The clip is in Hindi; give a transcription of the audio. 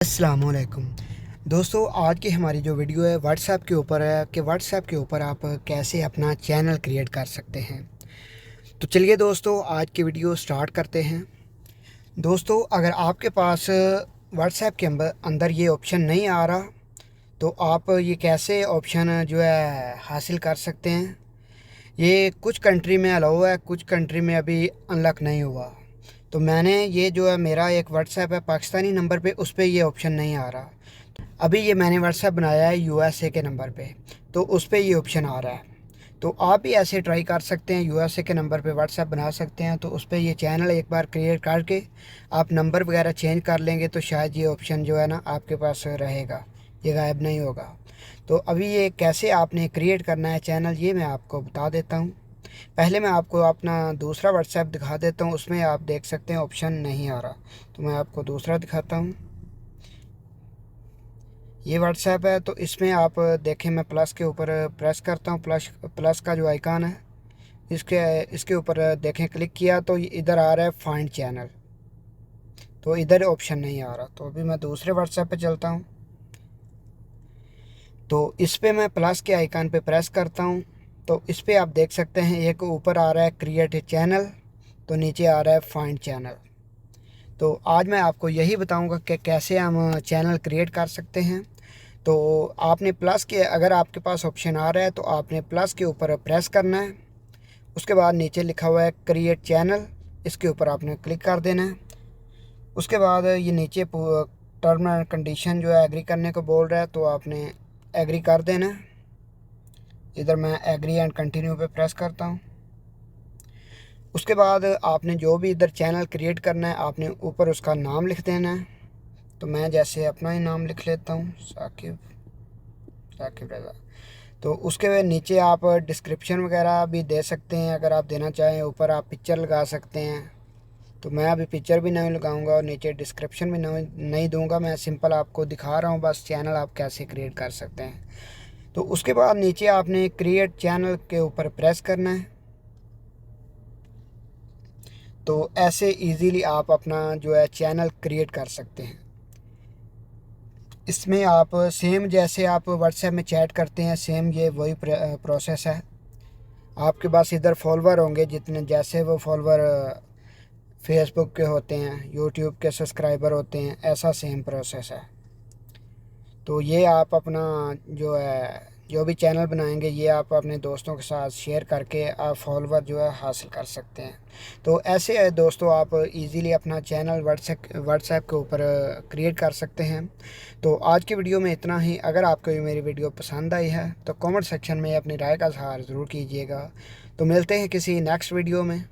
अस्सलामुअलैकुम दोस्तों, आज की हमारी जो वीडियो है व्हाट्सएप के ऊपर है कि व्हाट्सएप के ऊपर आप कैसे अपना चैनल क्रिएट कर सकते हैं। तो चलिए दोस्तों, आज की वीडियो स्टार्ट करते हैं। दोस्तों, अगर आपके पास व्हाट्सएप के अंदर ये ऑप्शन नहीं आ रहा तो आप ये कैसे ऑप्शन जो है हासिल कर सकते हैं। ये कुछ कंट्री में अलाउ है, कुछ कंट्री में अभी अनलॉक नहीं हुआ। तो मैंने ये जो है मेरा एक व्हाट्सएप है पाकिस्तानी नंबर पे, उस पर ये ऑप्शन नहीं आ रहा। अभी ये मैंने व्हाट्सएप बनाया है यूएसए के नंबर पे, तो उस पर ये ऑप्शन आ रहा है। तो आप भी ऐसे ट्राई कर सकते हैं, यूएसए के नंबर पे व्हाट्सएप बना सकते हैं। तो उस पर ये चैनल एक बार क्रिएट करके आप नंबर वगैरह चेंज कर लेंगे तो शायद ये ऑप्शन जो है ना आपके पास रहेगा, ये गायब नहीं होगा। तो अभी ये कैसे आपने क्रिएट करना है चैनल, ये मैं आपको बता देता हूँ। पहले मैं आपको अपना दूसरा व्हाट्सएप दिखा देता हूँ, उसमें आप देख सकते हैं ऑप्शन नहीं आ रहा। तो मैं आपको दूसरा दिखाता हूँ। ये व्हाट्सएप है, तो इसमें आप देखें, मैं प्लस के ऊपर प्रेस करता हूँ। प्लस प्लस का जो आइकन है इसके इसके ऊपर देखें, क्लिक किया तो इधर आ रहा है फाइंड चैनल, तो इधर ऑप्शन नहीं आ रहा। तो अभी मैं दूसरे व्हाट्सएप पे चलता हूँ। तो इस पे मैं प्लस के आइकन पे प्रेस करता हूँ। तो इस पे आप देख सकते हैं एक ऊपर आ रहा है क्रिएट चैनल, तो नीचे आ रहा है फाइंड चैनल। तो आज मैं आपको यही बताऊंगा कि कैसे हम चैनल क्रिएट कर सकते हैं। तो आपने प्लस के, अगर आपके पास ऑप्शन आ रहा है तो आपने प्लस के ऊपर प्रेस करना है। उसके बाद नीचे लिखा हुआ है क्रिएट चैनल, इसके ऊपर आपने क्लिक कर देना है। उसके बाद ये नीचे टर्म एंड कंडीशन जो है एग्री करने को बोल रहा है, तो आपने एग्री कर देना है। इधर मैं एग्री एंड कंटिन्यू पे प्रेस करता हूँ। उसके बाद आपने जो भी इधर चैनल क्रिएट करना है आपने ऊपर उसका नाम लिख देना है। तो मैं जैसे अपना ही नाम लिख लेता हूँ, साकिब साकिब रज़ा। तो उसके नीचे आप डिस्क्रिप्शन वगैरह भी दे सकते हैं अगर आप देना चाहें। ऊपर आप पिक्चर लगा सकते हैं, तो मैं अभी पिक्चर भी नहीं लगाऊंगा और नीचे डिस्क्रिप्शन भी नहीं दूंगा। मैं सिंपल आपको दिखा रहा हूँ बस चैनल आप कैसे क्रिएट कर सकते हैं। तो उसके बाद नीचे आपने क्रिएट चैनल के ऊपर प्रेस करना है। तो ऐसे इजीली आप अपना जो है चैनल क्रिएट कर सकते हैं। इसमें आप सेम जैसे आप व्हाट्सएप में चैट करते हैं, सेम ये वही प्रोसेस है। आपके पास इधर फॉलोवर होंगे जितने, जैसे वो फॉलोवर फेसबुक के होते हैं, यूट्यूब के सब्सक्राइबर होते हैं, ऐसा सेम प्रोसेस है। तो ये आप अपना जो है जो भी चैनल बनाएंगे ये आप अपने दोस्तों के साथ शेयर करके आप फॉलोवर जो है हासिल कर सकते हैं। तो ऐसे है दोस्तों, आप इजीली अपना चैनल व्हाट्सएप के ऊपर क्रिएट कर सकते हैं। तो आज की वीडियो में इतना ही। अगर आपको ये मेरी वीडियो पसंद आई है तो कमेंट सेक्शन में अपनी राय का इज़हार ज़रूर कीजिएगा। तो मिलते हैं किसी नेक्स्ट वीडियो में।